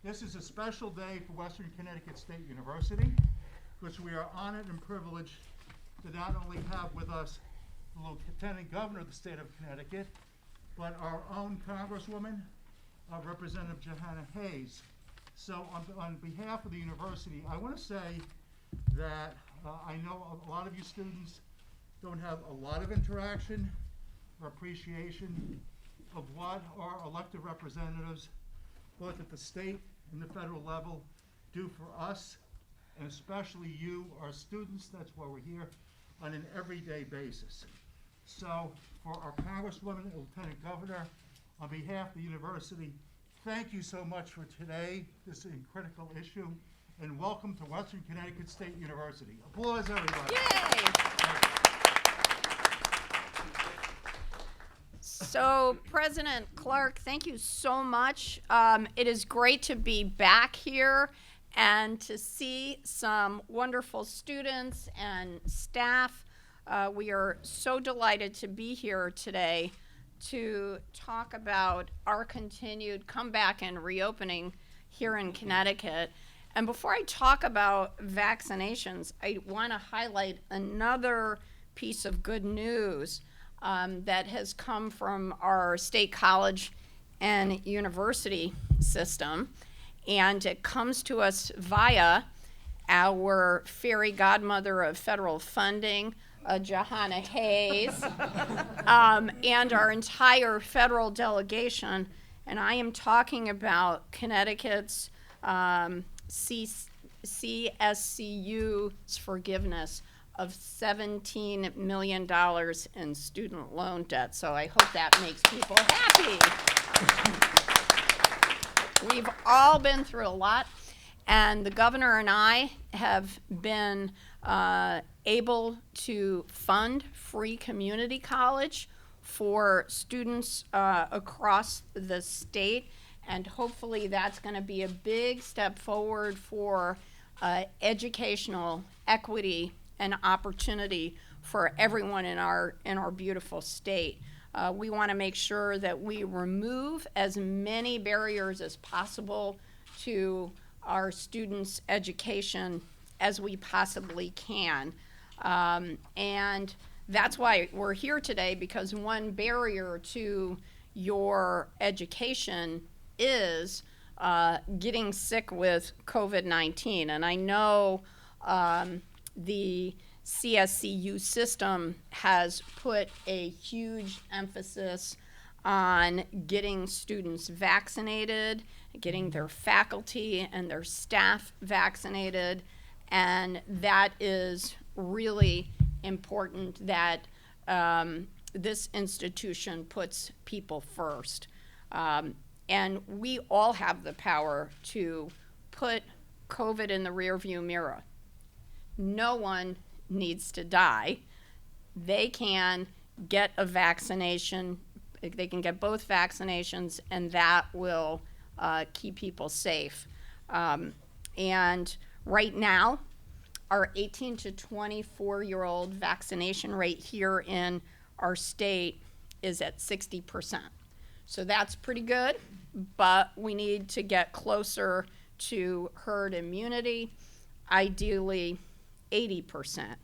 This is a special day for Western Connecticut State University, which we are honored and privileged to not only have with us the Lieutenant Governor of the state of Connecticut, but our own Congresswoman, Representative Johanna Hayes. So on behalf of the university, I want to say that I know a lot of you students don't have a lot of interaction or appreciation of what our elected representatives, both at the state and the federal level, do for us, and especially you, our students. That's why we're here on an everyday basis. So for our Congresswoman and Lieutenant Governor, on behalf of the university, thank you so much for today. This is a critical issue, and welcome to Western Connecticut State University. Applause, everybody. Yay! So, President Clark, thank you so much. It is great to be back here and to see some wonderful students and staff. We are so delighted to be here today to talk about our continued comeback and reopening here in Connecticut. And before I talk about vaccinations, I want to highlight another piece of good news that has come from our state college and university system. And it comes to us via our fairy godmother of federal funding, Johanna Hayes, and our entire federal delegation. And I am talking about Connecticut's CSCU's forgiveness of $17 million in student loan debt. So I hope that makes people happy. We've all been through a lot, and the governor and I have been able to fund free community college for students across the state, and hopefully that's going to be a big step forward for educational equity and opportunity for everyone in our beautiful state. We want to make sure that we remove as many barriers as possible to our students' education as we possibly can. And that's why we're here today, because one barrier to your education is getting sick with COVID-19. And I know the CSCU system has put a huge emphasis on getting students vaccinated, getting their faculty and their staff vaccinated, and that is really important that this institution puts people first. And we all have the power to put COVID in the rearview mirror. No one needs to die. They can get a vaccination. They can get both vaccinations, and that will keep people safe. And right now, our 18 to 24-year-old vaccination rate here in our state is at 60%. So that's pretty good, but we need to get closer to herd immunity, ideally 80%.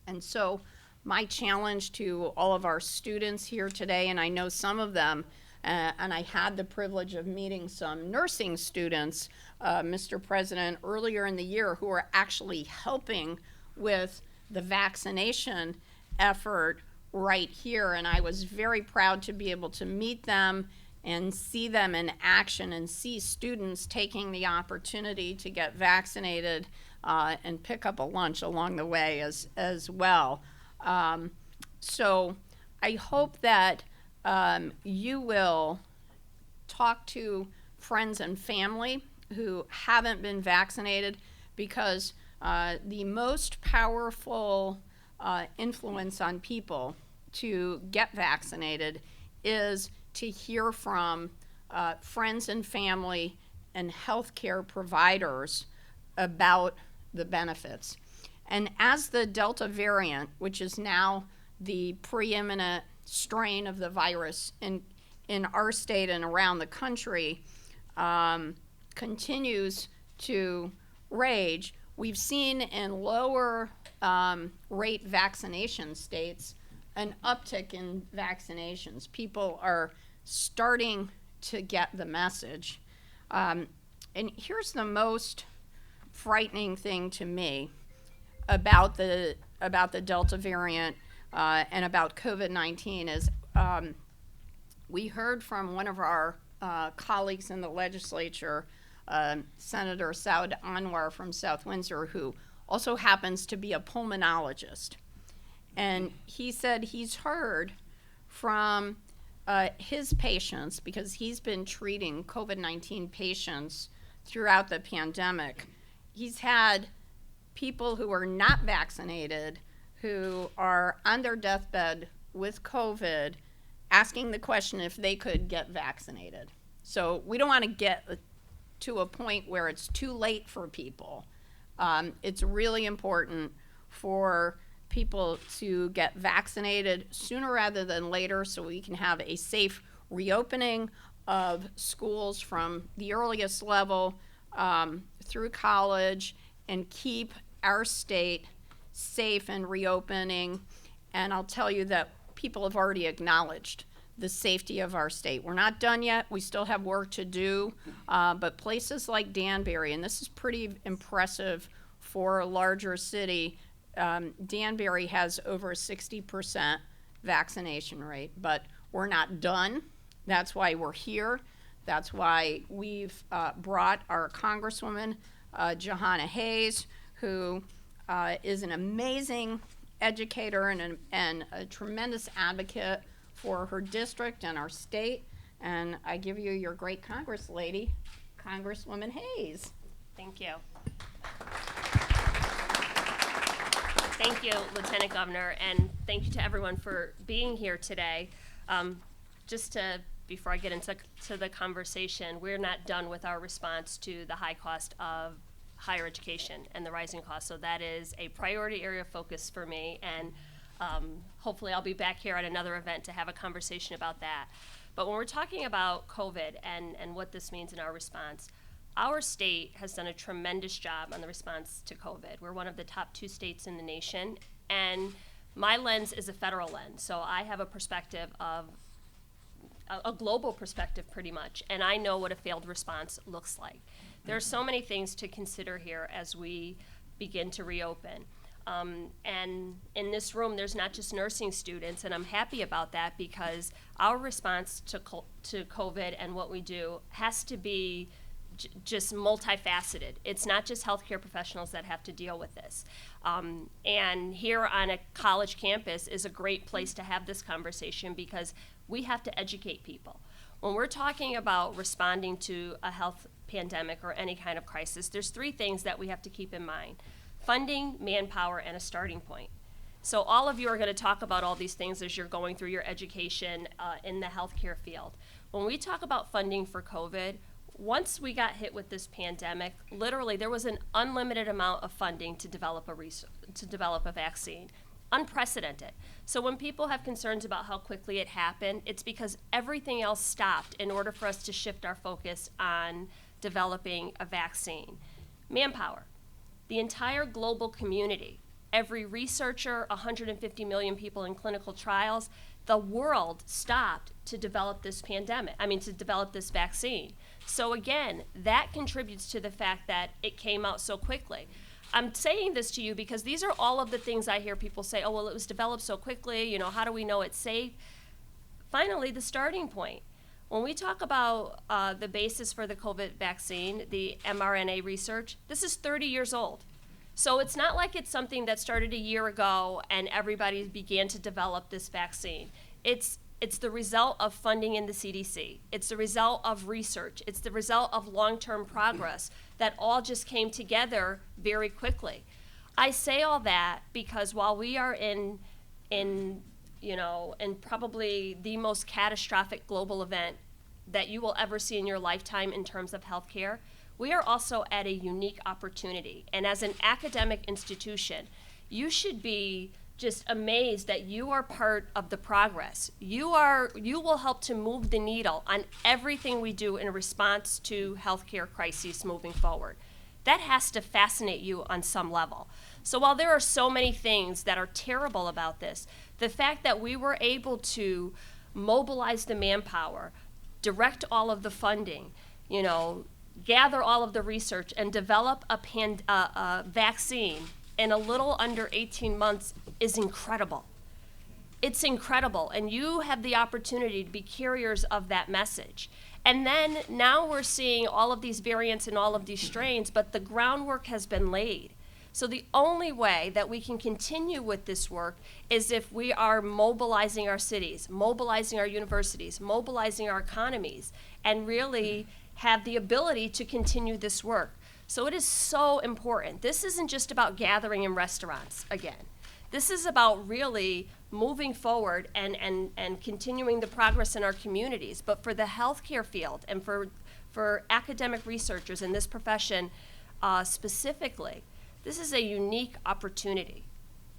And so my challenge to all of our students here today, and I know some of them, and I had the privilege of meeting some nursing students, Mr. President, earlier in the year, who are actually helping with the vaccination effort right here. And I was very proud to be able to meet them and see them in action and see students taking the opportunity to get vaccinated and pick up a lunch along the way as well. So I hope that you will talk to friends and family who haven't been vaccinated, because the most powerful influence on people to get vaccinated is to hear from friends and family and healthcare providers about the benefits. And as the Delta variant, which is now the preeminent strain of the virus in our state and around the country, continues to rage. We've seen in lower rate vaccination states an uptick in vaccinations. People are starting to get the message. And here's the most frightening thing to me about the Delta variant and about COVID-19 is we heard from one of our colleagues in the legislature, Senator Saud Anwar from South Windsor, who also happens to be a pulmonologist. And he said he's heard from his patients, because he's been treating COVID-19 patients throughout the pandemic. He's had people who are not vaccinated, who are on their deathbed with COVID, asking the question if they could get vaccinated. So we don't want to get to a point where it's too late for people. It's really important for people to get vaccinated sooner rather than later so we can have a safe reopening of schools from the earliest level through college and keep our state safe and reopening. And I'll tell you that people have already acknowledged the safety of our state. We're not done yet. We still have work to do. But places like Danbury, and this is pretty impressive for a larger city, Danbury has over a 60% vaccination rate. But we're not done. That's why we're here. That's why we've brought our Congresswoman, Jahana Hayes, who is an amazing educator and a tremendous advocate for her district and our state. And I give you your great Congress lady, Congresswoman Hayes. Thank you. Thank you, Lieutenant Governor, and thank you to everyone for being here today. Before I get into the conversation, we're not done with our response to the high cost of higher education and the rising costs. So that is a priority area of focus for me, and hopefully I'll be back here at another event to have a conversation about that. But when we're talking about COVID and what this means in our response, our state has done a tremendous job on the response to COVID. We're one of the top 2 states in the nation, and my lens is a federal lens. So I have a perspective of a global perspective pretty much, and I know what a failed response looks like. There are so many things to consider here as we begin to reopen. And in this room, there's not just nursing students, and I'm happy about that because our response to COVID and what we do has to be just multifaceted. It's not just healthcare professionals that have to deal with this. And here on a college campus is a great place to have this conversation because we have to educate people. When we're talking about responding to a health pandemic or any kind of crisis, there's 3 things that we have to keep in mind: funding, manpower, and a starting point. So all of you are going to talk about all these things as you're going through your education in the healthcare field. When we talk about funding for COVID, once we got hit with this pandemic, literally there was an unlimited amount of funding to develop a vaccine. Unprecedented. So when people have concerns about how quickly it happened, it's because everything else stopped in order for us to shift our focus on developing a vaccine. Manpower. The entire global community, every researcher, 150 million people in clinical trials, the world stopped to develop this to develop this vaccine. So again, that contributes to the fact that it came out so quickly. I'm saying this to you because these are all of the things I hear people say, oh, well, it was developed so quickly, how do we know it's safe? Finally, the starting point. When we talk about the basis for the COVID vaccine, the mRNA research, this is 30 years old. So it's not like it's something that started a year ago and everybody began to develop this vaccine. It's the result of funding in the CDC. It's the result of research. It's the result of long-term progress that all just came together very quickly. I say all that because while we are in probably the most catastrophic global event that you will ever see in your lifetime in terms of healthcare, we are also at a unique opportunity. And as an academic institution, you should be just amazed that you are part of the progress. You will help to move the needle on everything we do in response to healthcare crises moving forward. That has to fascinate you on some level. So while there are so many things that are terrible about this, the fact that we were able to mobilize the manpower, direct all of the funding, gather all of the research, and develop a vaccine in a little under 18 months is incredible. It's incredible, and you have the opportunity to be carriers of that message. And then now we're seeing all of these variants and all of these strains, but the groundwork has been laid. So the only way that we can continue with this work is if we are mobilizing our cities, mobilizing our universities, mobilizing our economies, and really have the ability to continue this work. So it is so important. This isn't just about gathering in restaurants again. This is about really moving forward and continuing the progress in our communities. But for the healthcare field and for academic researchers in this profession specifically, this is a unique opportunity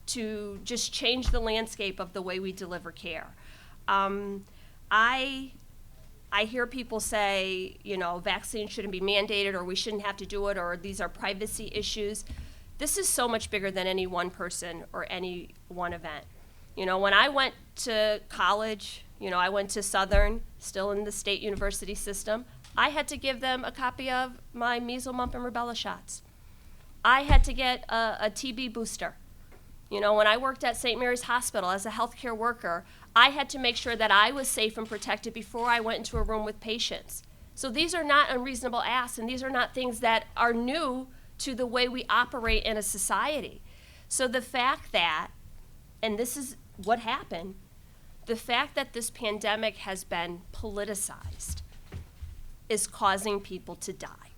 to just change the landscape of the way we deliver care. I hear people say, vaccines shouldn't be mandated, or we shouldn't have to do it, or these are privacy issues. This is so much bigger than any one person or any one event. When I went to college, I went to Southern, still in the state university system, I had to give them a copy of my measles, mumps, and rubella shots. I had to get a TB booster. When I worked at St. Mary's Hospital as a healthcare worker, I had to make sure that I was safe and protected before I went into a room with patients. So these are not unreasonable asks, and these are not things that are new to the way we operate in a society. So the fact that, and this is what happened, the fact that this pandemic has been politicized is causing people to die.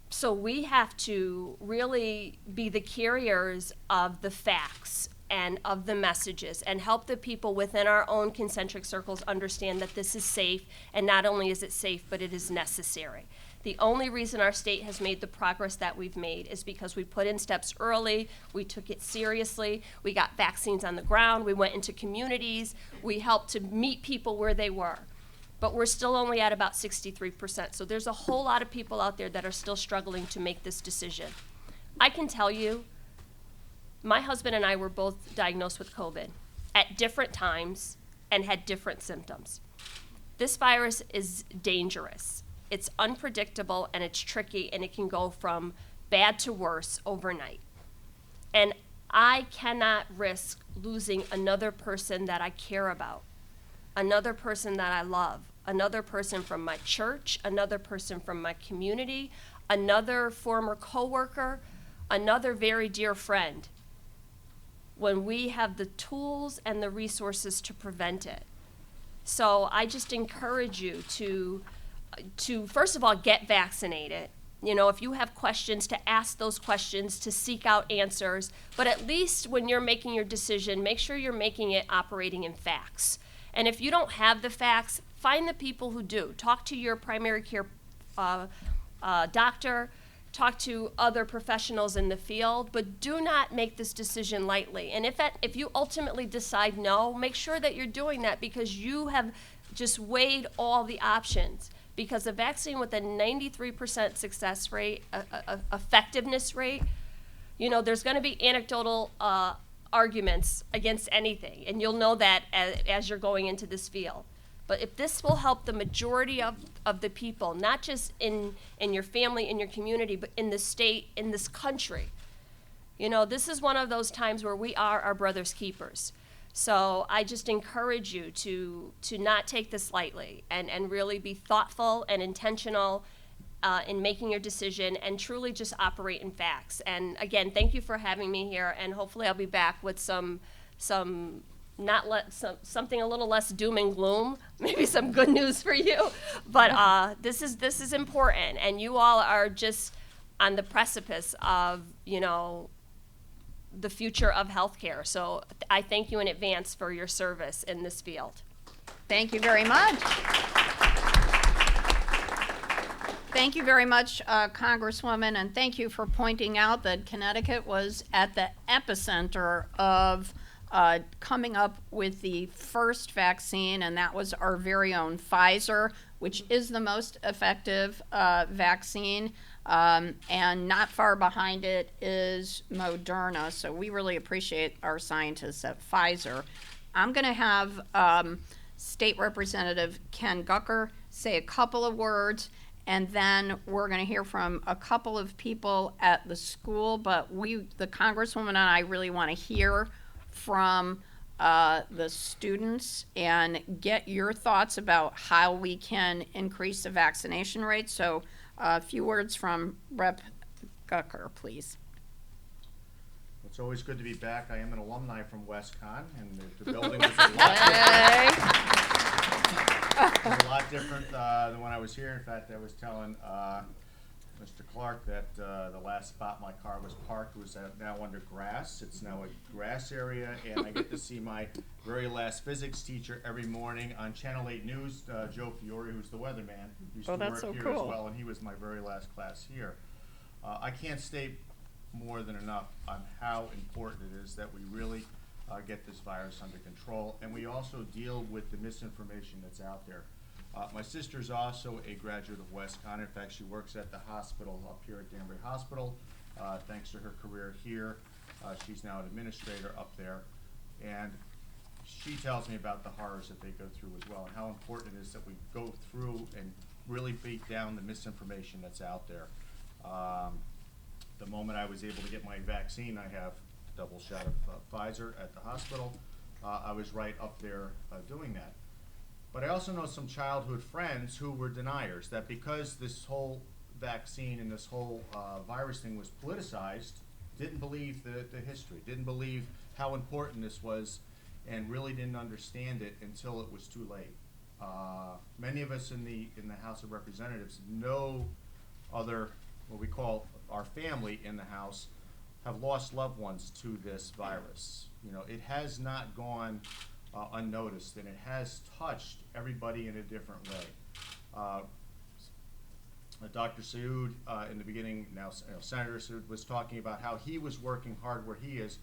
So we have to really be the carriers of the facts and of the messages and help the people within our own concentric circles understand that this is safe, and not only is it safe, but it is necessary. The only reason our state has made the progress that we've made is because we put in steps early, we took it seriously, we got vaccines on the ground, we went into communities, we helped to meet people where they were. But we're still only at about 63%. So there's a whole lot of people out there that are still struggling to make this decision. I can tell you, my husband and I were both diagnosed with COVID at different times and had different symptoms. This virus is dangerous. It's unpredictable and it's tricky, and it can go from bad to worse overnight. And I cannot risk losing another person that I care about, another person that I love, another person from my church, another person from my community, another former coworker, another very dear friend, when we have the tools and the resources to prevent it. So I just encourage you to first of all, get vaccinated. If you have questions, to ask those questions, to seek out answers. But at least when you're making your decision, make sure you're making it operating in facts. And if you don't have the facts, find the people who do. Talk to your primary care doctor, talk to other professionals in the field, but do not make this decision lightly. And if you ultimately decide no, make sure that you're doing that because you have just weighed all the options. Because a vaccine with a 93% success rate, effectiveness rate, there's going to be anecdotal arguments against anything, and you'll know that as you're going into this field. But if this will help the majority of the people, not just in your family, in your community, but in the state, in this country, this is one of those times where we are our brother's keepers. So I just encourage you to not take this lightly and really be thoughtful and intentional in making your decision and truly just operate in facts. And again, thank you for having me here, and hopefully I'll be back with something a little less doom and gloom, maybe some good news for you. But this is important, and you all are just on the precipice of the future of healthcare. So I thank you in advance for your service in this field. Thank you very much. thank you very much, Congresswoman, and thank you for pointing out that Connecticut was at the epicenter of coming up with the first vaccine, and that was our very own Pfizer, which is the most effective vaccine, and not far behind it is Moderna. So we really appreciate our scientists at Pfizer. I'm going to have State Representative Ken Gucker say a couple of words, and then we're going to hear from a couple of people at the school, but the Congresswoman and I really want to hear from the students and get your thoughts about how we can increase the vaccination rate. So a few words from Rep. Gucker, please. It's always good to be back. I am an alumni from WestCon, and the building was a lot different than when I was here. In fact, I was telling Mr. Clark that the last spot my car was parked was now under grass. It's now a grass area, and I get to see my very last physics teacher every morning on Channel 8 News, Joe Fiore, who's the weatherman. Used to that's work so here cool. as well, and he was my very last class here. I can't state more than enough on how important it is that we really get this virus under control, and we also deal with the misinformation that's out there. My sister's also a graduate of WestCon. In fact, she works at the hospital up here at Danbury Hospital. Thanks to her career here, she's now an administrator up there, and she tells me about the horrors that they go through as well, and how important it is that we go through and really beat down the misinformation that's out there. The moment I was able to get my vaccine, I have a double shot of Pfizer at the hospital. I was right up there doing that. But I also know some childhood friends who were deniers, that because this whole vaccine and this whole virus thing was politicized, didn't believe the history, didn't believe how important this was, and really didn't understand it until it was too late. Many of us in the House of Representatives know other, what we call our family in the House, have lost loved ones to this virus. You know, it has not gone unnoticed, and it has touched everybody in a different way. Dr. Saud, in the beginning, now Senator Saud, was talking about how he was working hard where he is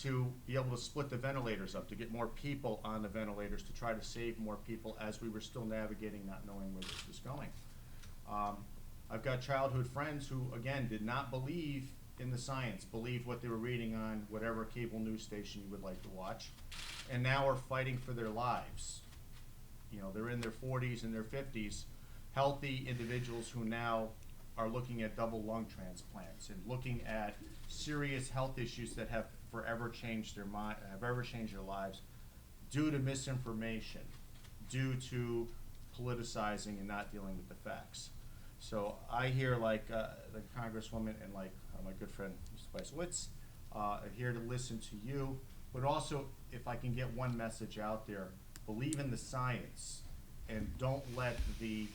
to be able to split the ventilators up, to get more people on the ventilators, to try to save more people as we were still navigating, not knowing where this was going. I've got childhood friends who, again, did not believe in the science, believed what they were reading on whatever cable news station you would like to watch, and now are fighting for their lives. You know, they're in their 40s and their 50s, healthy individuals who now are looking at double lung transplants and looking at serious health issues that have forever changed their mind, have ever changed their lives, due to misinformation, due to politicizing and not dealing with the facts. So I hear, like the Congresswoman and like my good friend Mr. Bysiewicz, here to listen to you, but also, if I can get one message out there, believe in the science and don't let the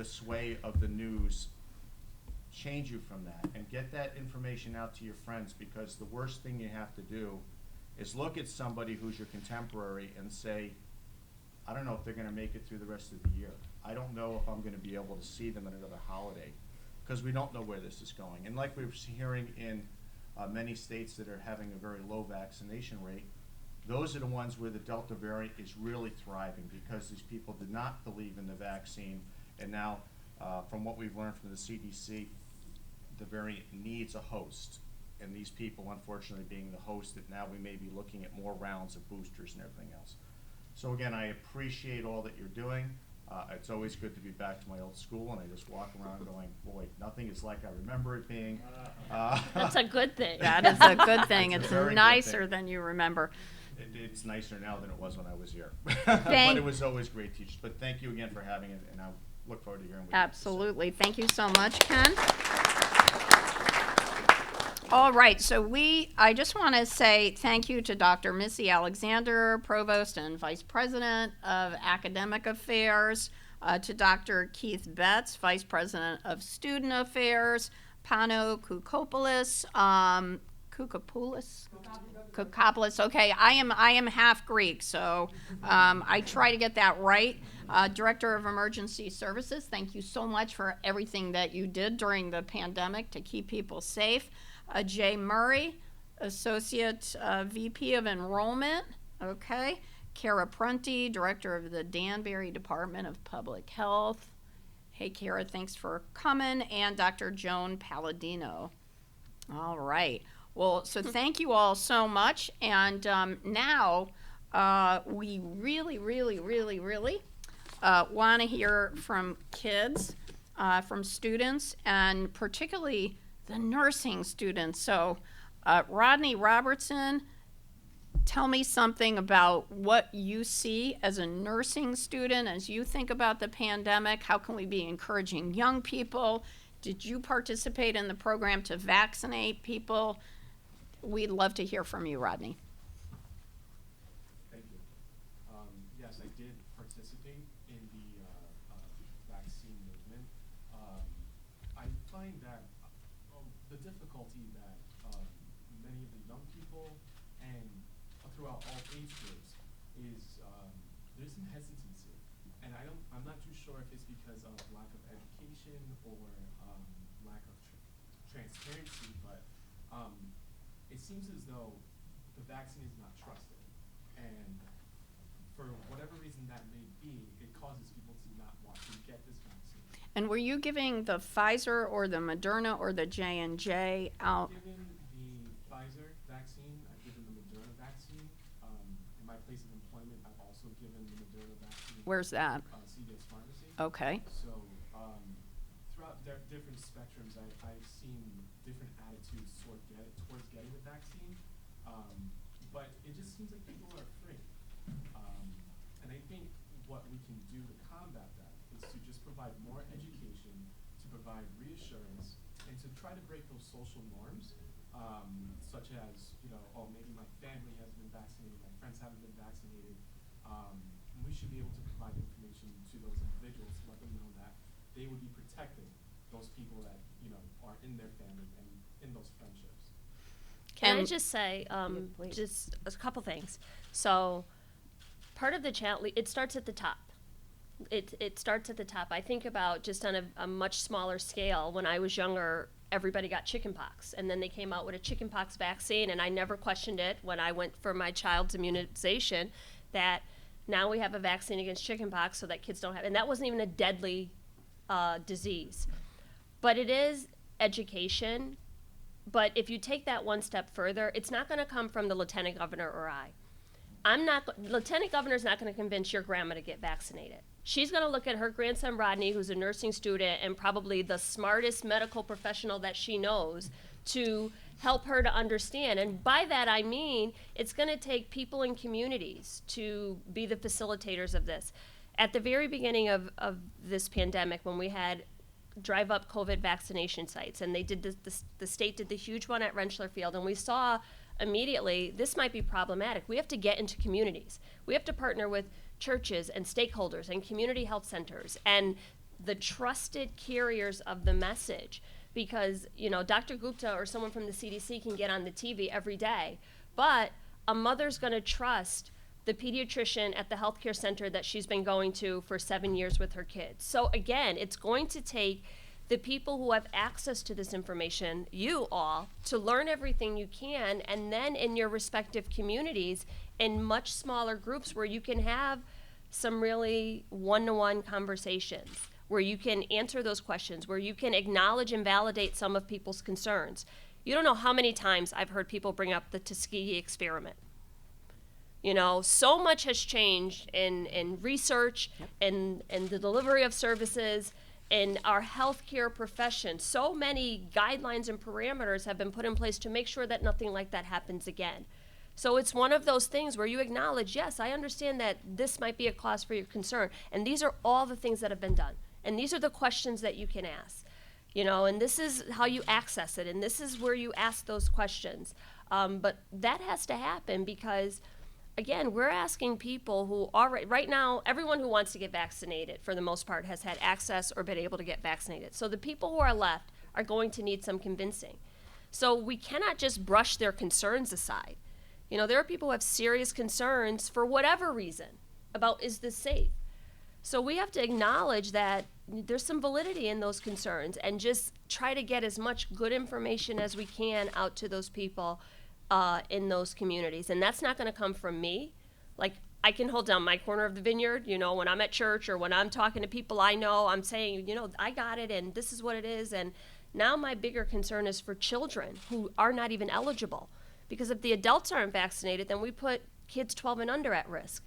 sway of the news change you from that, and get that information out to your friends, because the worst thing you have to do is look at somebody who's your contemporary and say, I don't know if they're going to make it through the rest of the year. I don't know if I'm going to be able to see them at another holiday, because we don't know where this is going. And like we were hearing in many states that are having a very low vaccination rate, those are the ones where the Delta variant is really thriving, because these people did not believe in the vaccine. And now, from what we've learned from the CDC, the variant needs a host. And these people, unfortunately, being the host, that now we may be looking at more rounds of boosters and everything else. So again, I appreciate all that you're doing. It's always good to be back to my old school, and I just walk around going, boy, nothing is like I remember it being. That's a good thing. That is a good thing. It's It's a very good nicer thing. than you remember. It's nicer now than it was when I was here. Thank- But it was always great teachers. But thank you again for having it, and I look forward to hearing what you have to say. Absolutely. Thank you so much, Ken. All right, so I just want to say thank you to Dr. Missy Alexander, Provost and Vice President of Academic Affairs, to Dr. Keith Betts, Vice President of Student Affairs, Pano Koukopoulos, Koukopoulos? Koukopoulos, okay, I am half Greek, so I try to get that right. Director of Emergency Services, thank you so much for everything that you did during the pandemic to keep people safe. Jay Murray, Associate VP of Enrollment, okay. Kara Prunty, Director of the Danbury Department of Public Health. Hey, Kara, thanks for coming. And Dr. Joan Palladino. All right. Well, so thank you all so much. And now we really want to hear from kids, from students, and particularly the nursing students. So Rodney Robertson, tell me something about what you see as a nursing student as you think about the pandemic. How can we be encouraging young people? Did you participate in the program to vaccinate people? We'd love to hear from you, Rodney. Thank you. Yes, I did participate in the vaccine movement. I find that the difficulty that many of the young people and throughout all age groups is there's some hesitancy, and I'm not too sure if it's because of lack of education or lack of transparency, but it seems as though the vaccine is not trusted, and for whatever reason that may be, it causes people to not want to get this vaccine. And were you giving the Pfizer or the Moderna or the J&J out? I've given the Pfizer vaccine, I've given the Moderna vaccine. In my place of employment, I've also given the Moderna vaccine. Where's that? CVS Pharmacy. Okay. So throughout different spectrums, I've seen different attitudes towards getting the vaccine, but it just seems like people are afraid. And I think what we can do to combat that is to just provide more education, to provide reassurance, and to try to break those social norms, such as, oh, maybe my family has been vaccinated, my friends haven't been vaccinated. We should be able to provide information to those individuals to let them know that they would be protecting those people that, are in their family and in those friendships. Can I just say, just a couple things. So part of the challenge, it starts at the top. It starts at the top. I think about just on a much smaller scale, when I was younger, everybody got chickenpox, and then they came out with a chickenpox vaccine, and I never questioned it when I went for my child's immunization, that now we have a vaccine against chickenpox so that kids don't have, and that wasn't even a deadly disease. But it is education. But if you take that one step further, it's not going to come from the lieutenant governor or I. Lieutenant governor's not going to convince your grandma to get vaccinated. She's going to look at her grandson Rodney, who's a nursing student and probably the smartest medical professional that she knows, to help her to understand. And by that I mean it's going to take people in communities to be the facilitators of this. At the very beginning of this pandemic, when we had drive-up COVID vaccination sites, and they did the state did the huge one at Rentschler Field, and we saw immediately this might be problematic. We have to get into communities. We have to partner with churches and stakeholders and community health centers and the trusted carriers of the message, because Dr. Gupta or someone from the CDC can get on the TV every day, but a mother's going to trust the pediatrician at the healthcare center that she's been going to for 7 years with her kids. So again, it's going to take the people who have access to this information, you all, to learn everything you can, and then in your respective communities, in much smaller groups where you can have some really one-to-one conversations, where you can answer those questions, where you can acknowledge and validate some of people's concerns. You don't know how many times I've heard people bring up the Tuskegee experiment. So much has changed in research, in the delivery of services, in our healthcare profession. So many guidelines and parameters have been put in place to make sure that nothing like that happens again. So it's one of those things where you acknowledge, yes, I understand that this might be a cause for your concern, and these are all the things that have been done, and these are the questions that you can ask, and this is how you access it, and this is where you ask those questions. But that has to happen because, again, we're asking people who are right now, everyone who wants to get vaccinated, for the most part, has had access or been able to get vaccinated. So the people who are left are going to need some convincing. So we cannot just brush their concerns aside. You know, there are people who have serious concerns for whatever reason about, is this safe? So we have to acknowledge that there's some validity in those concerns and just try to get as much good information as we can out to those people in those communities. And that's not going to come from me. Like, I can hold down my corner of the vineyard, you know, when I'm at church or when I'm talking to people I know, I'm saying, you know, I got it and this is what it is. And now my bigger concern is for children who are not even eligible. Because if the adults aren't vaccinated, then we put kids 12 and under at risk.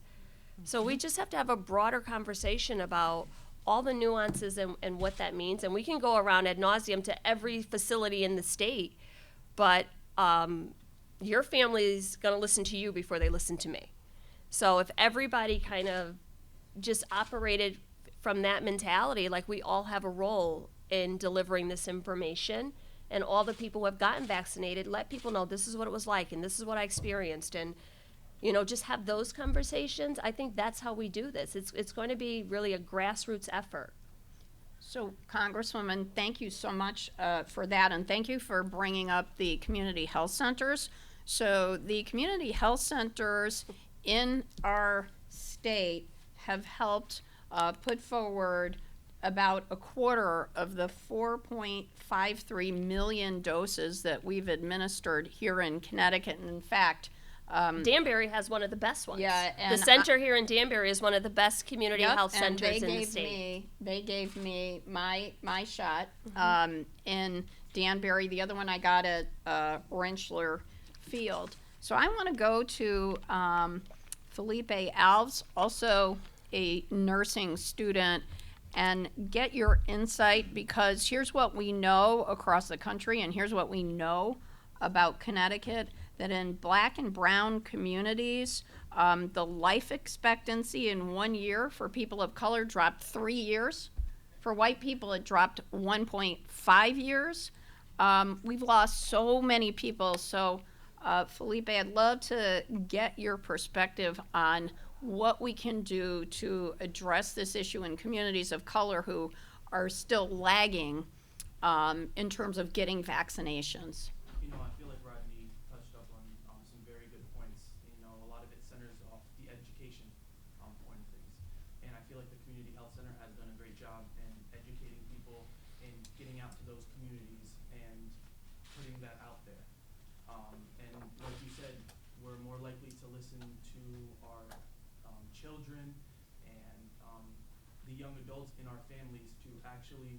So we just have to have a broader conversation about all the nuances and what that means. And we can go around ad nauseum to every facility in the state, but your family's going to listen to you before they listen to me. So if everybody kind of just operated from that mentality, like we all have a role in delivering this information, and all the people who have gotten vaccinated, let people know this is what it was like and this is what I experienced, and you know, just have those conversations. I think that's how we do this. It's going to be really a grassroots effort. So, Congresswoman, thank you so much for that, and thank you for bringing up the community health centers. So, the community health centers in our state have helped put forward about a quarter of the 4.53 million doses that we've administered here in Connecticut. And in fact, Danbury has one of the best ones. Yeah, the and center here in Danbury is one of the best community Yep, health and centers in the state. They gave me my shot in Danbury. The other one I got at Rentschler Field. So I want to go to Felipe Alves, also a nursing student, and get your insight, because here's what we know across the country and here's what we know about Connecticut, that in Black and brown communities, the life expectancy in 1 year for people of color dropped 3 years. For white people, it dropped 1.5 years. We've lost so many people. So, Felipe, I'd love to get your perspective on what we can do to address this issue in communities of color who are still lagging in terms of getting vaccinations. You know, I feel like Rodney touched up on some very good points. You know, a lot of it centers off the education point of things. And I feel like the Community Health Center has done a great job in educating people and getting out to those communities and putting that out there. And like you said, we're more likely to listen to our children and the young adults in our families to actually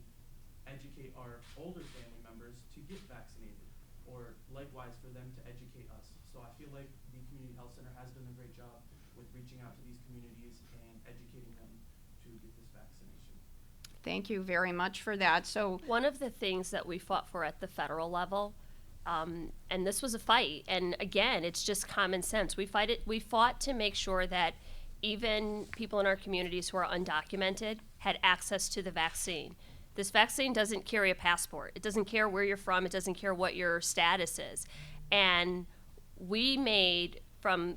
educate our older family members to get vaccinated, or likewise for them to educate us. So I feel like the Community Health Center has done a great job with reaching out to these communities and educating them to get this vaccination. Thank you very much for that. So, One of the things that we fought for at the federal level, and this was a fight, and again, it's just common sense. We fought to make sure that even people in our communities who are undocumented had access to the vaccine. This vaccine doesn't carry a passport. It doesn't care where you're from. It doesn't care what your status is. And we made,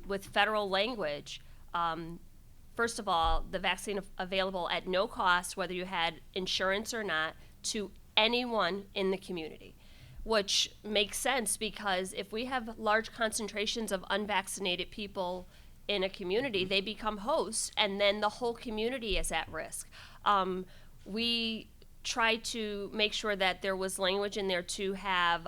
with federal language, first of all, the vaccine available at no cost, whether you had insurance or not, to anyone in the community, which makes sense because if we have large concentrations of unvaccinated people in a community, they become hosts, and then the whole community is at risk. We tried to make sure that there was language in there to have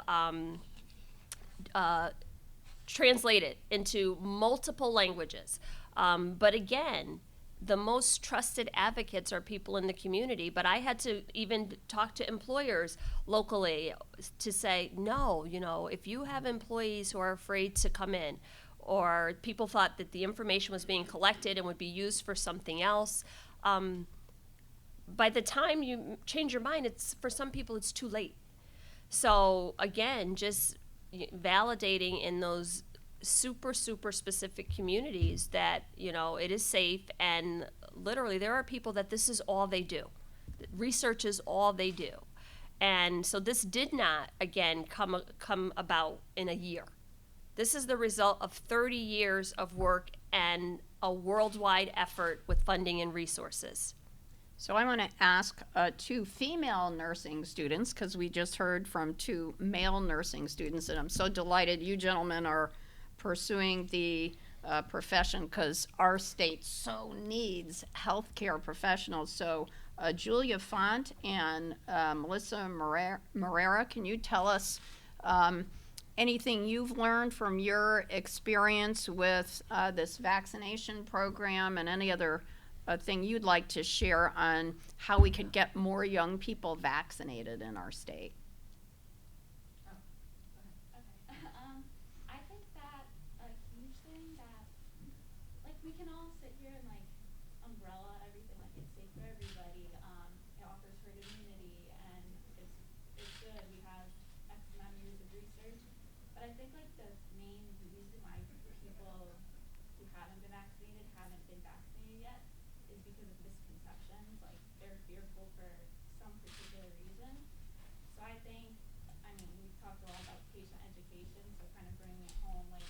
translated into multiple languages. But again, the most trusted advocates are people in the community. But I had to even talk to employers locally to say, no, you know, if you have employees who are afraid to come in, or people thought that the information was being collected and would be used for something else, by the time you change your mind, for some people it's too late. So again, just validating in those super specific communities that, you know, it is safe, and literally there are people that this is all they do. Research is all they do. And so this did not, again, come about in a year. This is the result of 30 years of work and a worldwide effort with funding and resources. So I want to ask two female nursing students, because we just heard from two male nursing students, and I'm so delighted you gentlemen are pursuing the profession, because our state so needs healthcare professionals. So Julia Font and Melissa Morera, can you tell us anything you've learned from your experience with this vaccination program, and any other thing you'd like to share on how we could get more young people vaccinated in our state? Okay. I think that a huge thing that, like, we can all sit here and, like, umbrella everything, like, it's safe for everybody, it offers herd immunity, and it's good, we have X amount of years of research, but I think, like, the main reason why people who haven't been vaccinated yet is because of misconceptions, like, they're fearful for some particular reason. So I think, I mean, we've talked a lot about patient education, so kind of bringing it home, like,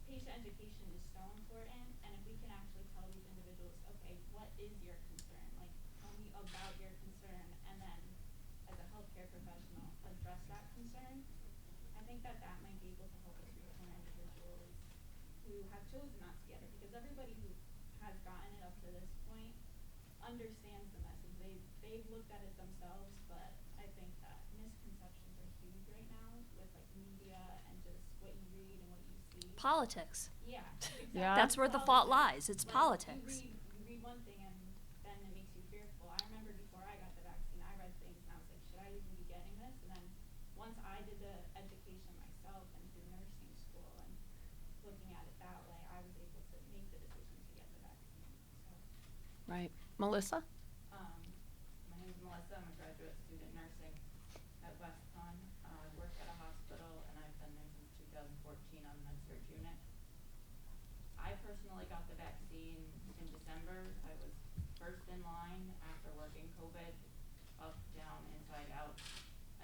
patient education is so important, and if we can actually tell these individuals, okay, what is your concern? Like, tell me about your concern, and then, as a healthcare professional, address that concern. I think that might be able to help us reach more individuals who have chosen not to get it, because everybody who has gotten it up to this point understands the message. They've looked at it themselves, but I think that misconceptions are huge right now with, like, media and just what you read and what you see. Politics. Yeah, exactly. Yeah. That's where the fault lies. It's Like, politics. You read one thing and then it makes you fearful. I remember before I got the vaccine, I read things and I was like, should I even be getting this? And then once I did the education myself and through nursing school and looking at it that way, I was able to make the decision to get the vaccine. So, Right. Melissa? My name is Melissa. I'm a graduate student nursing at Westcon. I work at a hospital, and I've been there since 2014 on the med-surg unit. I personally got the vaccine in December. I was first in line after working COVID, up, down, inside, out.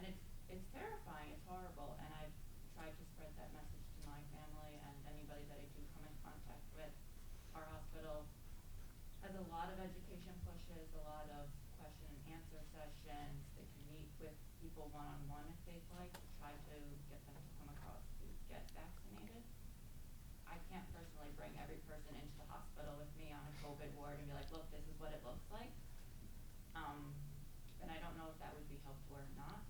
And it's terrifying. It's horrible. And I've tried to spread that message to my family and anybody that I do come in contact with. Our hospital has a lot of education pushes, a lot of question and answer sessions. They can meet with people one-on-one if they'd like, to try to get them to come across to get vaccinated. I can't personally bring every person into the hospital with me on a COVID ward and be like, look, this is what it looks like. And I don't know if that would be helpful or not.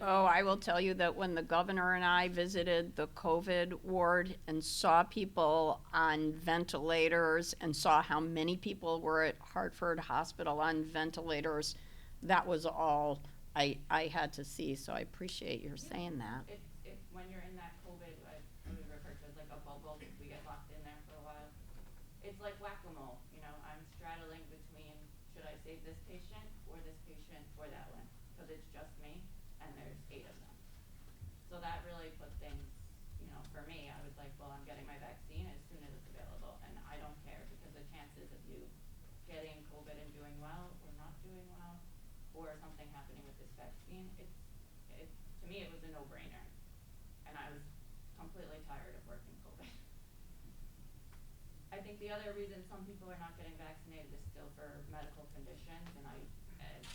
Oh, I will tell you that when the governor and I visited the COVID ward and saw people on ventilators and saw how many people were at Hartford Hospital on ventilators, that was all I had to see, so I appreciate your saying that. It's when you're in that COVID, we refer to as like a bubble, if we get locked in there for a while. It's like whack-a-mole, you know, I'm straddling between, should I save this patient or that one? Because it's just me, and there's 8 of them. So that really put things, you know, for me, I was like, well, I'm getting my vaccine as soon as it's available, and I don't care, because the chances of you getting COVID and doing well or not doing well, or something happening with this vaccine, to me it was a no-brainer. And I was completely tired of working COVID. I think the other reason some people are not getting vaccinated is still for medical conditions, and as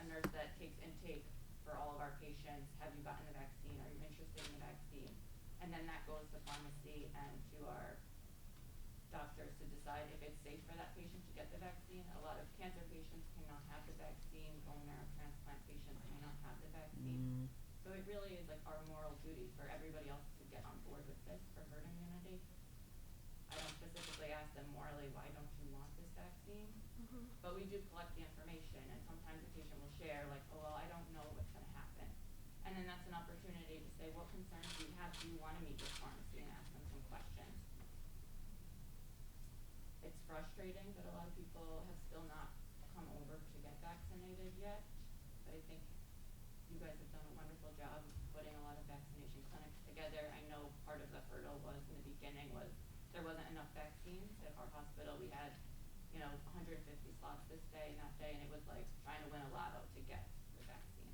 a nurse that takes intake for all of our patients, have you gotten the vaccine, are you interested in the vaccine? And then that goes to pharmacy and to our doctors to decide if it's safe for that patient to get the vaccine. A lot of cancer patients cannot have the vaccine, bone marrow transplant patients may not have the vaccine. So it really is like our moral duty for everybody else to get on board with this for herd immunity. I don't specifically ask them morally, why don't you want this vaccine? But we do collect the information, and sometimes the patient will share, like, oh, well, I don't know what's going to happen. And then that's an opportunity to say, what concerns do you have? Do you want to meet with pharmacy and ask them some questions? It's frustrating that a lot of people have still not come over to get vaccinated yet, but I think you guys have done a wonderful job of putting a lot of vaccination clinics together. I know part of the hurdle was in the beginning was there wasn't enough vaccines. At our hospital, we had, 150 slots this day and that day, and it was like trying to win a lotto to get the vaccine.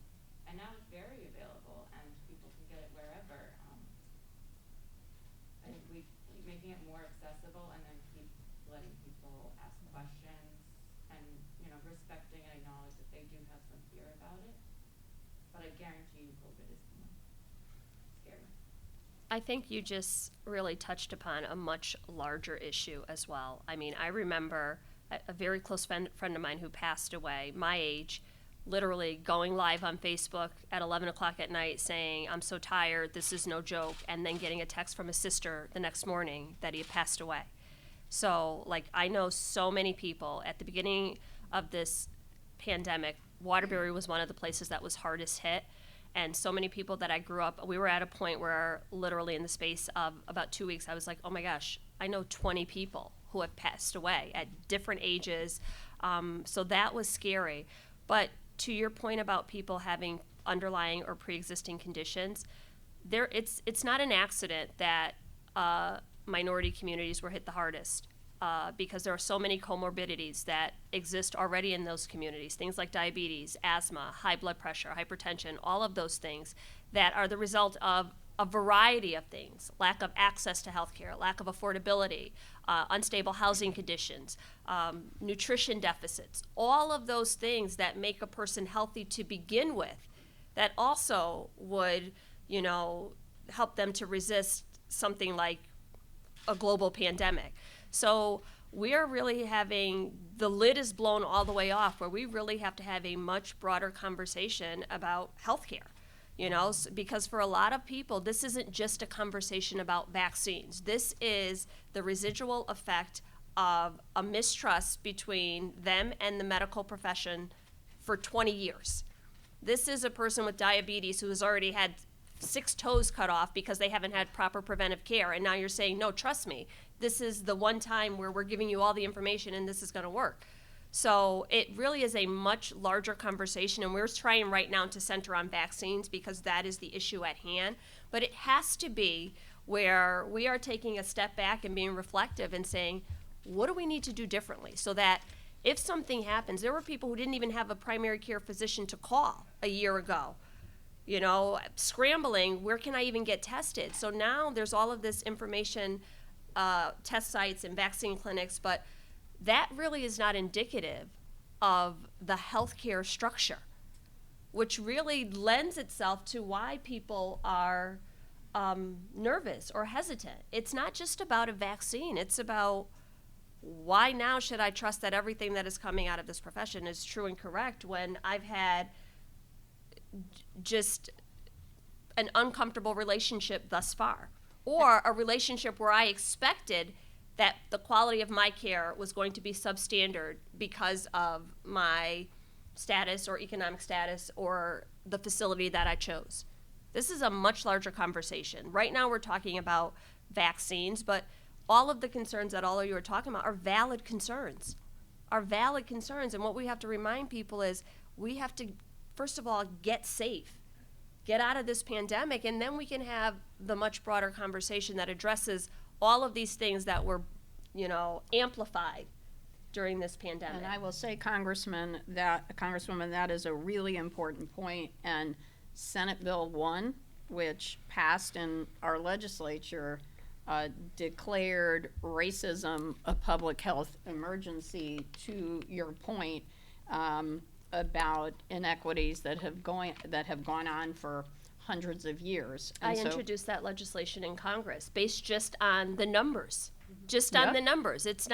And now it's very available, and people can get it wherever. I think making it more accessible, and then keep letting people ask questions and and, respecting and acknowledge that they do have some fear about it. But I guarantee you COVID is coming. Scary. I think you just really touched upon a much larger issue as well. I mean, I remember a very close friend of mine who passed away, my age, literally going live on Facebook at 11 o'clock at night saying, I'm so tired, this is no joke, and then getting a text from his sister the next morning that he had passed away. So, I know so many people at the beginning of this pandemic. Waterbury was one of the places that was hardest hit. And so many people that I grew up, we were at a point where literally in the space of about 2 weeks, I was like, oh my gosh, I know 20 people who have passed away at different ages. So that was scary. But to your point about people having underlying or pre-existing conditions, it's not an accident that minority communities were hit the hardest. Because there are so many comorbidities that exist already in those communities, things like diabetes, asthma, high blood pressure, hypertension, all of those things that are the result of a variety of things: lack of access to healthcare, lack of affordability, unstable housing conditions, nutrition deficits, all of those things that make a person healthy to begin with, that also would, help them to resist something like a global pandemic. So we are really the lid is blown all the way off, where we really have to have a much broader conversation about healthcare, because for a lot of people, this isn't just a conversation about vaccines. This is the residual effect of a mistrust between them and the medical profession for 20 years. This is a person with diabetes who has already had 6 toes cut off because they haven't had proper preventive care, and now you're saying, no, trust me, this is the one time where we're giving you all the information and this is going to work. So it really is a much larger conversation, and we're trying right now to center on vaccines because that is the issue at hand. But it has to be where we are taking a step back and being reflective and saying, what do we need to do differently so that if something happens, there were people who didn't even have a primary care physician to call a year ago. Scrambling, where can I even get tested? So now there's all of this information, test sites and vaccine clinics, but that really is not indicative of the healthcare structure, which really lends itself to why people are nervous or hesitant. It's not just about a vaccine. It's about why now should I trust that everything that is coming out of this profession is true and correct when I've had just an uncomfortable relationship thus far, or a relationship where I expected that the quality of my care was going to be substandard because of my status or economic status or the facility that I chose. This is a much larger conversation. Right now we're talking about vaccines, but all of the concerns that all of you are talking about are valid concerns. And what we have to remind people is we have to, first of all, get safe, get out of this pandemic, and then we can have the much broader conversation that addresses all of these things that were, amplified during this pandemic. And I will say, Congresswoman, that is a really important point. And Senate Bill 1, which passed in our legislature, declared racism a public health emergency, to your point about inequities that have gone on for hundreds of years. And I introduced that legislation in Congress based just on the numbers. On the numbers. It's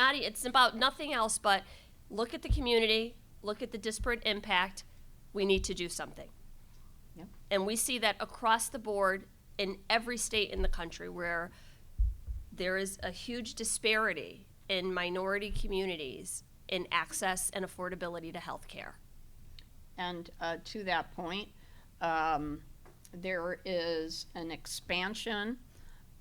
about nothing else but look at the community, look at the disparate impact. We need to do something. Yep. And we see that across the board in every state in the country where there is a huge disparity in minority communities in access and affordability to health care. And to that point, there is an expansion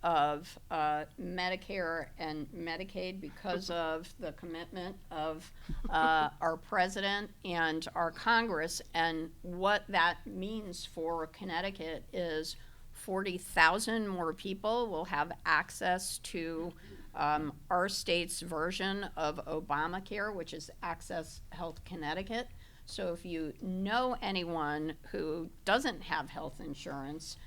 of Medicare and Medicaid because of the commitment of our president and our Congress. And what that means for Connecticut is 40,000 more people will have access to our state's version of Obamacare, which is Access Health Connecticut. So if you know anyone who doesn't have health insurance,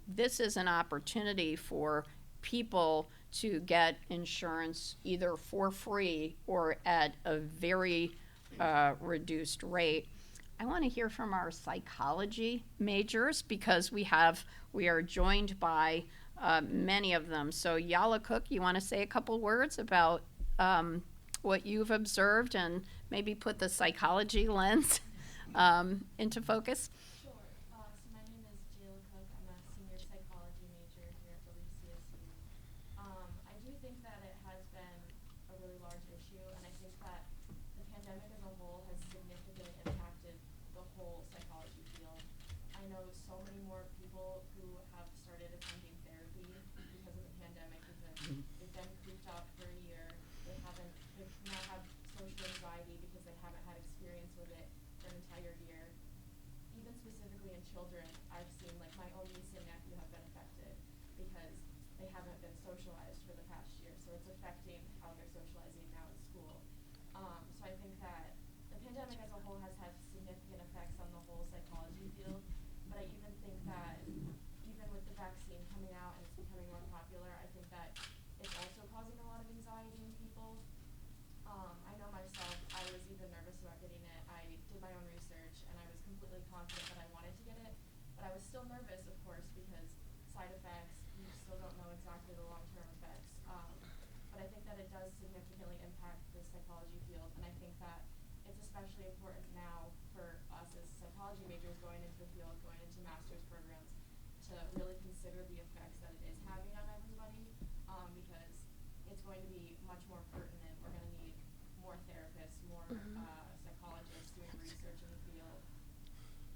this is an opportunity for people to get insurance either for free or at a very reduced rate. I want to hear from our psychology majors because we are joined by many of them. So Yala Cook, you want to say a couple words about what you've observed and maybe put the psychology lens into focus? Sure. So my name is Jayla Cook. I'm a senior psychology major here at WCSU. I do think that it has been a really large issue, and I think that the pandemic as a whole has significantly impacted the whole psychology field. I know so many more people who have started attending therapy because of the pandemic, because they've been cooped up for a year. They now have social anxiety because they haven't had experience with it for an entire year. Even specifically in children, I've seen like my own niece and nephew have been affected because they haven't been socialized for the past year, so it's affecting how they're socializing now in school. So I think that the pandemic as a whole has had significant effects on the whole psychology field, but I even think that even with the vaccine coming out and it's becoming more popular, I think that it's also causing a lot of anxiety in people. I know myself, I was even nervous about getting it. I did my own research and I was completely confident that I wanted to get it, but I was still nervous, of course, because side effects, you still don't know exactly the long-term effects. But I think that it does significantly impact the psychology field, and I think that it's especially important now for us as psychology majors going into the field, going into master's programs, to really consider the effects that it is having on everybody, because it's going to be much more pertinent. We're going to need more therapists, more psychologists doing research in the field.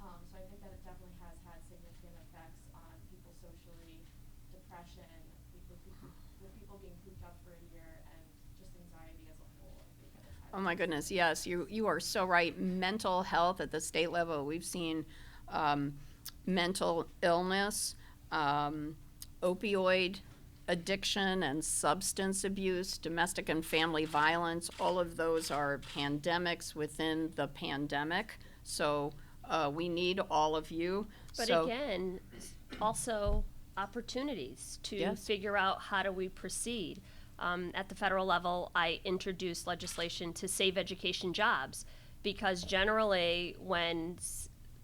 So I think that it definitely has had significant effects on people socially, depression, with people being cooped up for a year, and just anxiety as a whole. I think that it's had Oh my goodness, yes, you are so right. Mental health at the state level, we've seen mental illness, opioid addiction and substance abuse, domestic and family violence, all of those are pandemics within the pandemic. So we need all of you. But So- again, also opportunities to Yes. figure out how do we proceed. At the federal level, I introduced legislation to save education jobs, because generally when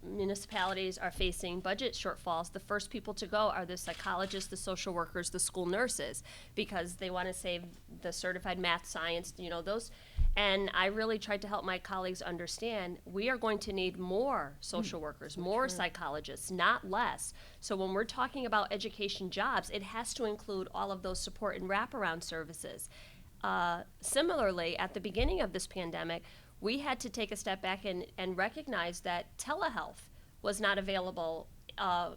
municipalities are facing budget shortfalls, the first people to go are the psychologists, the social workers, the school nurses, because they want to save the certified math, science, those. And I really tried to help my colleagues understand we are going to need more social workers, more psychologists, not less. So when we're talking about education jobs, it has to include all of those support and wraparound services. Similarly, at the beginning of this pandemic, we had to take a step back and recognize that telehealth was not available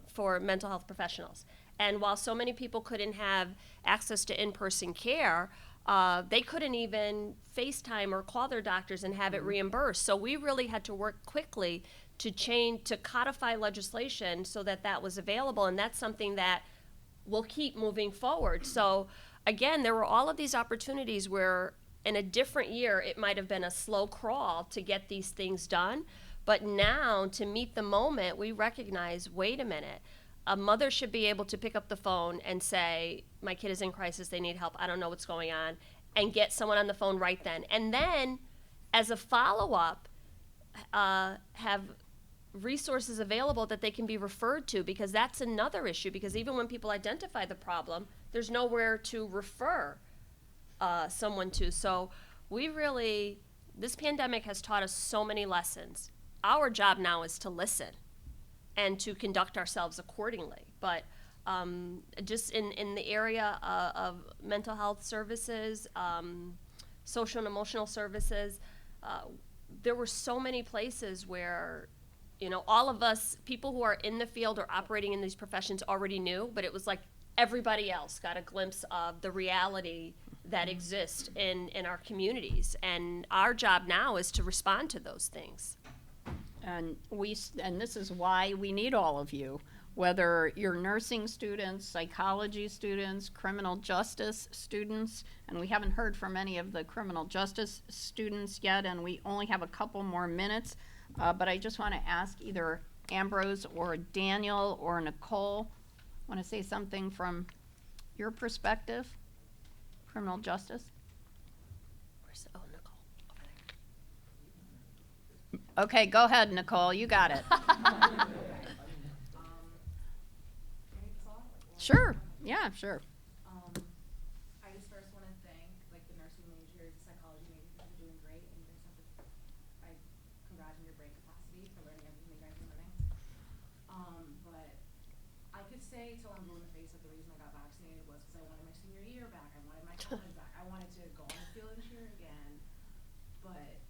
for mental health professionals. And while so many people couldn't have access to in-person care, they couldn't even FaceTime or call their doctors and have it reimbursed. So we really had to work quickly to codify legislation so that that was available, and that's something that we'll keep moving forward. So again, there were all of these opportunities where in a different year, it might have been a slow crawl to get these things done. But now, to meet the moment, we recognize, wait a minute, a mother should be able to pick up the phone and say, my kid is in crisis, they need help, I don't know what's going on, and get someone on the phone right then. And then, as a follow-up, have resources available that they can be referred to, because that's another issue, because even when people identify the problem, there's nowhere to refer someone to. So this pandemic has taught us so many lessons. Our job now is to listen and to conduct ourselves accordingly. But just in the area of mental health services, social and emotional services, there were so many places where, all of us, people who are in the field or operating in these professions already knew, but it was like everybody else got a glimpse of the reality that exist in our communities, and our job now is to respond to those things. And this is why we need all of you, whether you're nursing students, psychology students, criminal justice students, and we haven't heard from any of the criminal justice students yet, and we only have a couple more minutes, but I just want to ask either Ambrose or Daniel or Nicole, want to say something from your perspective? Criminal justice? Nicole, over there. Okay, go ahead, Nicole. You got it. Sure. Yeah, sure. I just first want to thank the nursing majors, the psychology majors, because you're doing great, and you guys have I congratulate your brain capacity for learning everything you guys are learning. But I could say till I'm blue in the face that the reason I got vaccinated was because I wanted my senior year back. I wanted my college back. I wanted to go on the field and cheer again. But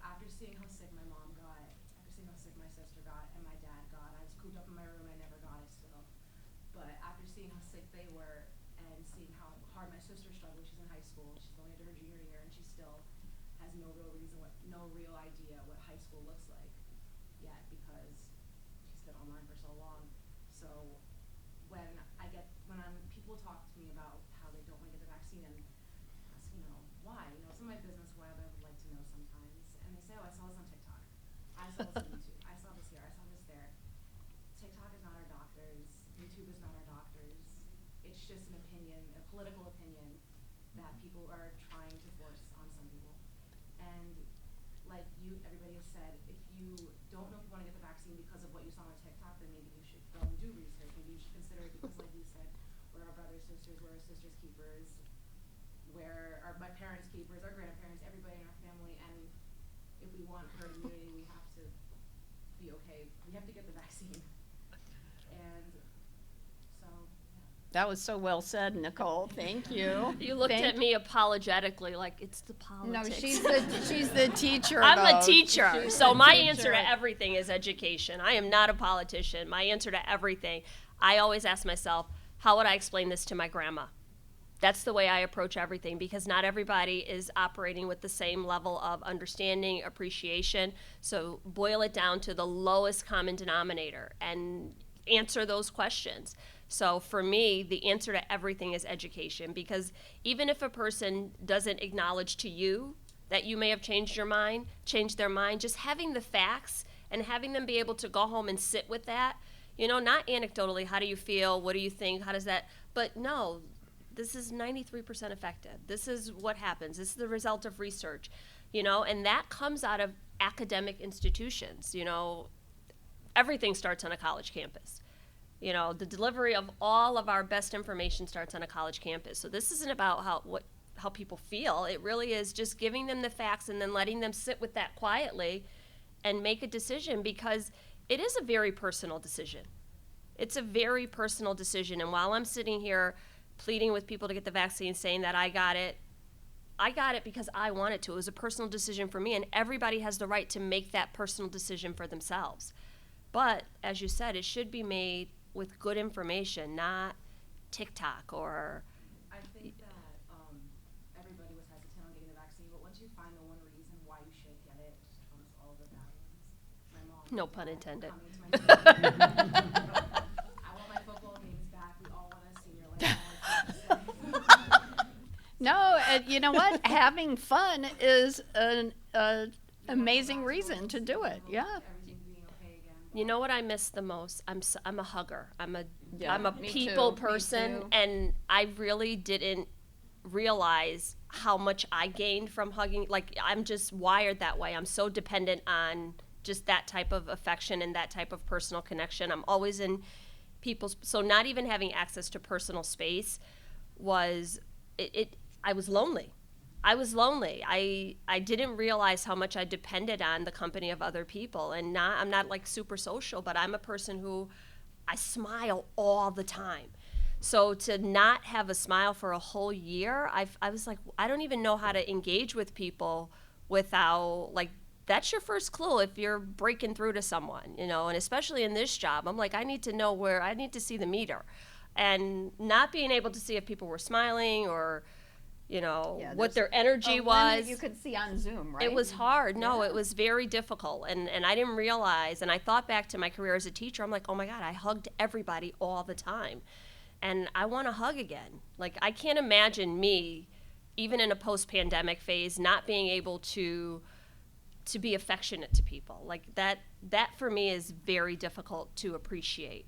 after seeing how sick my mom got, after seeing how sick my sister got, and my dad got, I was cooped up in my room. I never got it still. But after seeing how sick they were and seeing how hard my sister struggled, she's in high school, she's going into her junior year, and she still has no real idea what high school looks like yet because she's been online for so long. So when people talk to me about how they don't want to get the vaccine and ask, why? Some of my business web I would like to know sometimes, and they say, oh, I saw this on TikTok. I saw this on YouTube. I saw this here. I saw this there. TikTok is not our doctors. YouTube is not our doctors. It's just an opinion, a political opinion that people are trying to force on some people. And like everybody has said, if you don't know if you want to get the vaccine because of what you saw on TikTok, then maybe you should go and do research. Maybe you should consider it because, like you said, we're our brothers, sisters, we're our sisters' keepers. My parents' keepers, our grandparents, everybody in our family, and if we want herd immunity, we have to be okay. We have to get the vaccine. And so, yeah. That was so well said, Nicole. Thank you. You looked at me apologetically like it's the No, politics. she's the teacher. I'm a though. teacher, She's so the my teacher. answer to everything is education. I am not a politician. My answer to everything, I always ask myself, how would I explain this to my grandma? That's the way I approach everything because not everybody is operating with the same level of understanding, appreciation. So boil it down to the lowest common denominator and answer those questions. So for me, the answer to everything is education because even if a person doesn't acknowledge to you that you may have changed their mind, just having the facts and having them be able to go home and sit with that, not anecdotally, how do you feel, what do you think, how does that, but no, this is 93% effective. This is what happens. This is the result of research, and that comes out of academic institutions. Everything starts on a college campus. The delivery of all of our best information starts on a college campus. So this isn't about how people feel. It really is just giving them the facts and then letting them sit with that quietly and make a decision because it is a very personal decision. It's a very personal decision. And while I'm sitting here pleading with people to get the vaccine, saying that I got it because I wanted to. It was a personal decision for me, and everybody has the right to make that personal decision for themselves. But, as you said, it should be made with good information, not TikTok or... I think that everybody was hesitant on getting the vaccine, but once you find the one reason why you should get it, it just trumps all the bad ones. My mom... No pun intended. I want my football games back. We all want a senior life. No, you know what? Having fun is an amazing reason to do it. Yeah. Everything being okay again. You know what I miss the most? I'm a hugger. I'm a Me people too, me person, too. and I really didn't realize how much I gained from hugging. Like, I'm just wired that way. I'm so dependent on just that type of affection and that type of personal connection. I'm always in people's, so not even having access to personal space was, I was lonely. I didn't realize how much I depended on the company of other people. And I'm not like super social, but I'm a person who I smile all the time. So to not have a smile for a whole year, I was like, I don't even know how to engage with people without, like, that's your first clue if you're breaking through to someone, and especially in this job, I'm like, I need to see the meter. And not being able to see if people were smiling or, what their energy was. You could see on Zoom, right? It was hard. No, Yeah. it was very difficult. And I didn't realize, and I thought back to my career as a teacher, I'm like, oh my God, I hugged everybody all the time. And I want to hug again. Like, I can't imagine me, even in a post-pandemic phase, not being able to be affectionate to people. Like, that for me is very difficult to appreciate.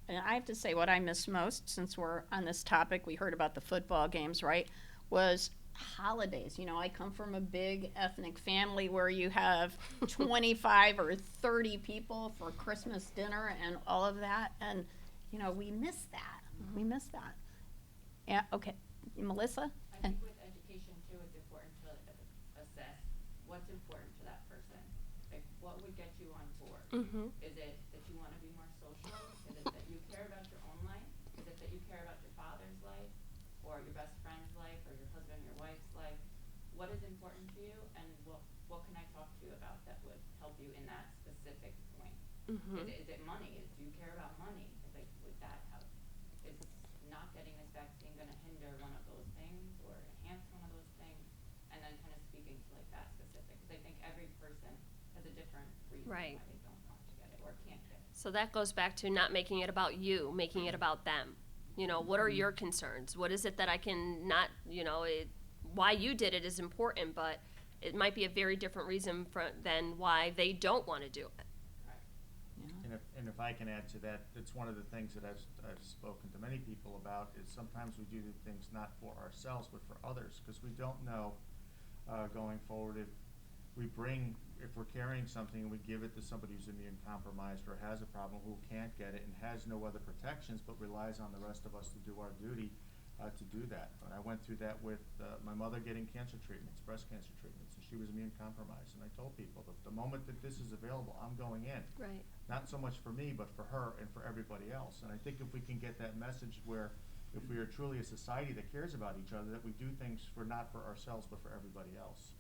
And I have to say what I miss most, since we're on this topic, we heard about the football games, right, was holidays. You know, I come from a big ethnic family where you have 25 or 30 people for Christmas dinner and all of that, and you know, we miss that. We miss that. Yeah, okay. Melissa? I think with education too, it's important to assess what's important to that person. Like, what would get you on board? Is it that you want to be more social? Is it that you care about your own life? Is it that you care about your father's life, or your best friend's life, or your husband, your wife's life? What is important to you, and what can I talk to you about that would help you in that specific point? Is it money? Do you care about money? Like, would that help? Is not getting this vaccine going to hinder one of those things or enhance one of those things? And then kind of speaking to like that specific, because I think every person has a different reason Right. why they don't want to get it or can't get it. So that goes back to not making it about you, making it about them. You know, what are your concerns? What is it that I can not, you know, why you did it is important, but it might be a very different reason than why they don't want to do it. And if I can add to that, it's one of the things that I've spoken to many people about is sometimes we do things not for ourselves but for others, because we don't know going forward if we're carrying something and we give it to somebody who's immune compromised or has a problem, who can't get it and has no other protections but relies on the rest of us to do our duty to do that. And I went through that with my mother getting cancer treatments, breast cancer treatments, and she was immune compromised. And I told people that the moment that this is available, I'm going in. Right. Not so much for me, but for her and for everybody else. And I think if we can get that message where if we are truly a society that cares about each other, that we do things not for ourselves, but for everybody else.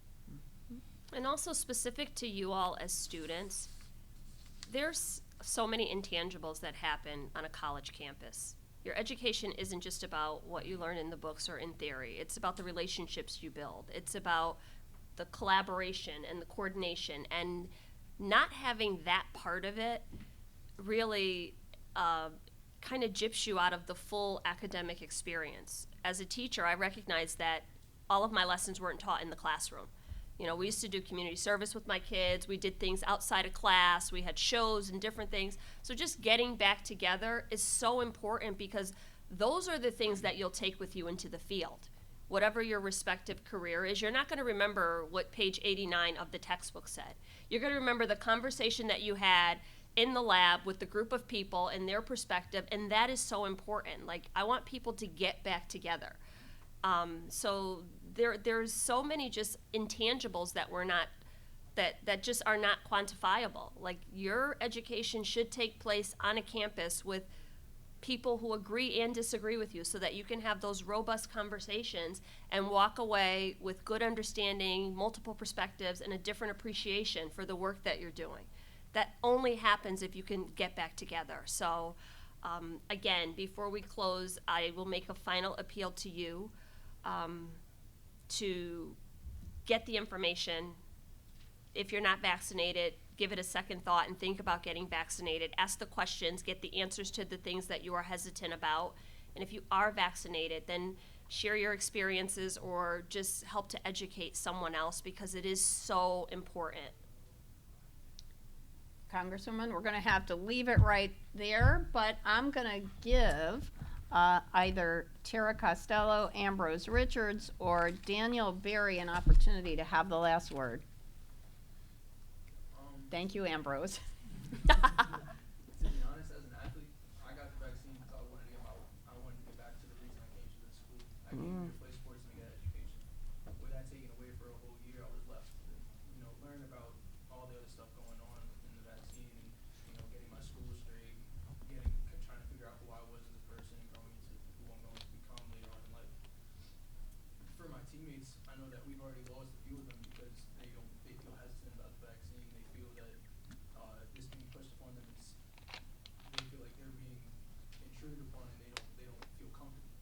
And also specific to you all as students, there's so many intangibles that happen on a college campus. Your education isn't just about what you learn in the books or in theory. It's about the relationships you build. It's about the collaboration and the coordination. And not having that part of it really kind of gyps you out of the full academic experience. As a teacher, I recognize that all of my lessons weren't taught in the classroom. You know, we used to do community service with my kids. We did things outside of class. We had shows and different things. So just getting back together is so important because those are the things that you'll take with you into the field. Whatever your respective career is, you're not going to remember what page 89 of the textbook said. You're going to remember the conversation that you had in the lab with the group of people and their perspective, and that is so important. Like, I want people to get back together. So there's so many just intangibles that we're not, that just are not quantifiable. Like, your education should take place on a campus with people who agree and disagree with you so that you can have those robust conversations and walk away with good understanding, multiple perspectives, and a different appreciation for the work that you're doing. That only happens if you can get back together. So again, before we close, I will make a final appeal to you to get the information. If you're not vaccinated, give it a second thought and think about getting vaccinated. Ask the questions, get the answers to the things that you are hesitant about. And if you are vaccinated, then share your experiences or just help to educate someone else because it is so important. Congresswoman, we're going to have to leave it right there, but I'm going to give either Tara Costello, Ambrose Richards, or Daniel Berry an opportunity to have the last word. Thank you, Ambrose. To be honest, as an athlete, I got the vaccine because I wanted to get back to the reason I came to this school. I came here to play sports and get education. With that taken away for a whole year, I was left to, learn about all the other stuff going on in the vaccine and, getting my school straight, trying to figure out who I was as a person and growing into who I'm going to become later on in life. For my teammates, I know that we've already lost a few of them because they feel hesitant about the vaccine. They feel that this being pushed upon them is, they feel like they're being intruded upon and they don't feel comfortable.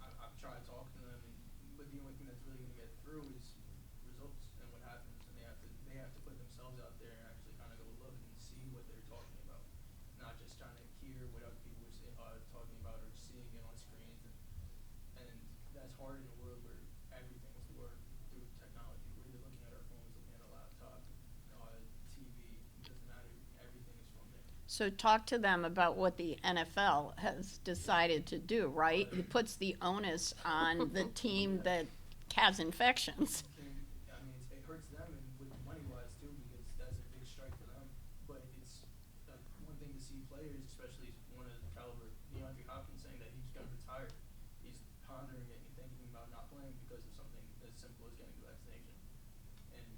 I've tried to talk to them, but the only thing that's really going to get through is results and what happens, and they have to put themselves out there and actually kind of go look and see what they're talking about, not just trying to hear what other people are talking about or seeing it on screens, and that's hard in a world where everything is worked through technology. We're either looking at our phones, looking at a laptop, TV, it doesn't matter, everything is from there. So talk to them about what the NFL has decided to do, right? It puts the onus on the team that has infections. I mean, it hurts them and with money-wise too, because that's a big strike for them. But it's one thing to see players, especially one of the caliber, DeAndre Hopkins, saying that he's going to retire. He's pondering it and thinking about not playing because of something as simple as getting the vaccination. And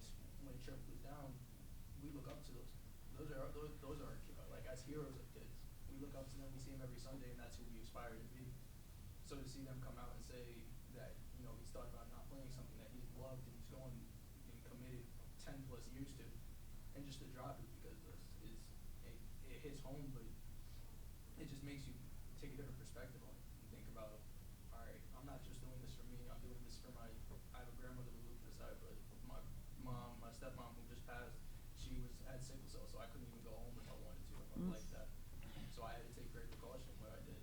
when it trickles down, we look up to those. Those are like as heroes of kids. We look up to them. We see them every Sunday, and that's who we aspire to be. So to see them come out and say that, you know, he's thought about not playing something that he's loved and he's going and committed 10+ years to, and just to drop it because it hits home, but it just makes you take a different perspective on it and think about, all right, I'm not just doing this for me, I'm doing this for I have a grandmother with lupus, but my mom, my stepmom who just passed, she had sickle cell, so I couldn't even go home if I wanted to, if I like that. So I had to take great precaution what I did.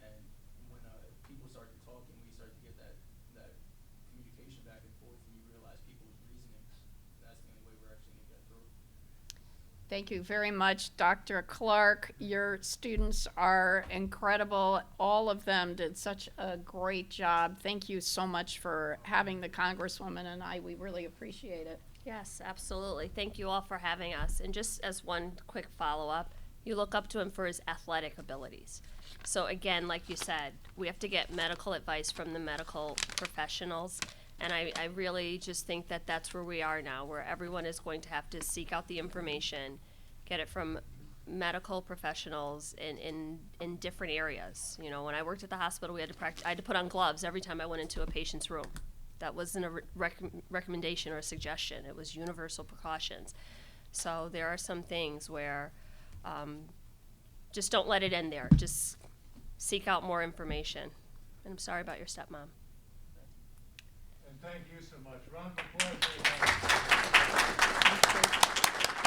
And when people start to talk and we start to get that communication back and forth, and you realize people's reasonings, that's the only way we're actually going to get through. Thank you very much, Dr. Clark. Your students are incredible. All of them did such a great job. Thank you so much for having the Congresswoman and I. We really appreciate it. Yes, absolutely. Thank you all for having us. And just as one quick follow-up, you look up to him for his athletic abilities. So again, like you said, we have to get medical advice from the medical professionals. And I really just think that that's where we are now, where everyone is going to have to seek out the information, get it from medical professionals in different areas. You know, when I worked at the hospital, I had to put on gloves every time I went into a patient's room. That wasn't a recommendation or a suggestion. It was universal precautions. So there are some things where just don't let it end there. Just seek out more information. And I'm sorry about your stepmom. And thank you so much. Round of applause for your